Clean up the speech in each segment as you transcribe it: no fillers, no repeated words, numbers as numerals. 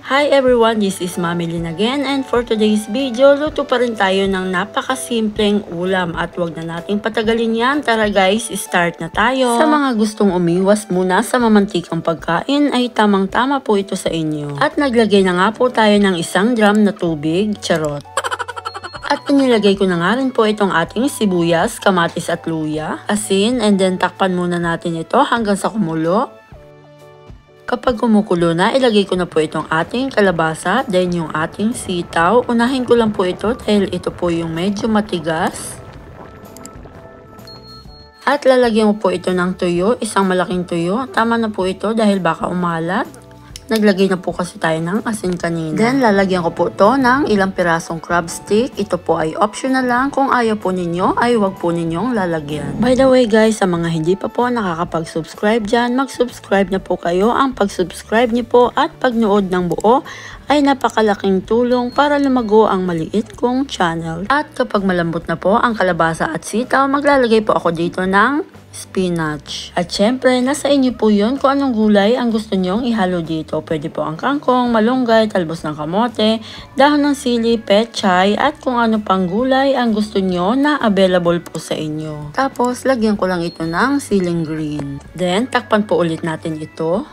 Hi everyone, this is Mami Lynn again, and for today's video, luto pa rin tayo ng napakasimpleng ulam at wag na nating patagalin yan. Tara guys, start na tayo. Sa mga gustong umiwas muna sa mamantikang pagkain ay tamang-tama po ito sa inyo. At naglagay na nga po tayo ng 1 drum na tubig, charot. At inilagay ko na nga rin po itong ating sibuyas, kamatis at luya, asin, and then takpan muna natin ito hanggang sa kumulo. Kapag kumukulo na, ilagay ko na po itong ating kalabasa, then yung ating sitaw. Unahin ko lang po ito dahil ito po yung medyo matigas. At lalagyan ko po ito ng tuyo, isang malaking tuyo. Tama na po ito dahil baka umalat. Naglagay na po kasi tayo ng asin kanina. Then, lalagyan ko po ito ng ilang pirasong crab stick. Ito po ay optional lang. Kung ayaw po ninyo, ay wag po ninyong lalagyan. By the way guys, sa mga hindi pa po nakakapag-subscribe dyan, mag-subscribe na po kayo. Ang pag-subscribe niyo po at pagnood ng buo ay napakalaking tulong para lumago ang maliit kong channel. At kapag malambot na po ang kalabasa at sitaw, maglalagay po ako dito ng spinach. At syempre, nasa inyo po yun kung anong gulay ang gusto nyong ihalo dito. Pwede po ang kangkong, malunggay, talbos ng kamote, dahon ng sili, pechay, at kung ano pang gulay ang gusto nyo na available po sa inyo. Tapos, lagyan ko lang ito ng siling green. Then, takpan po ulit natin ito.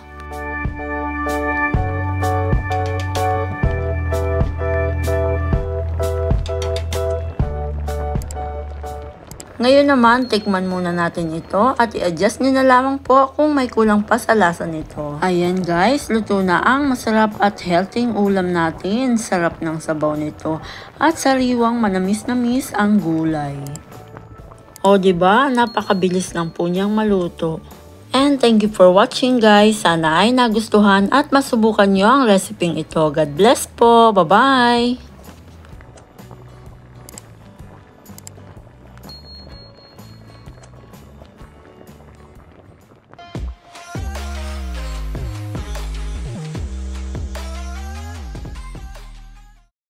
Ngayon naman, tikman muna natin ito at i-adjust nyo na lamang po kung may kulang pa sa lasa nito. Ayan guys, luto na ang masarap at healthy ulam natin. Sarap ng sabaw nito at sariwang manamis-namis ang gulay. O diba, napakabilis lang po niyang maluto. And thank you for watching guys. Sana ay nagustuhan at masubukan nyo ang reseping ito. God bless po. Bye-bye!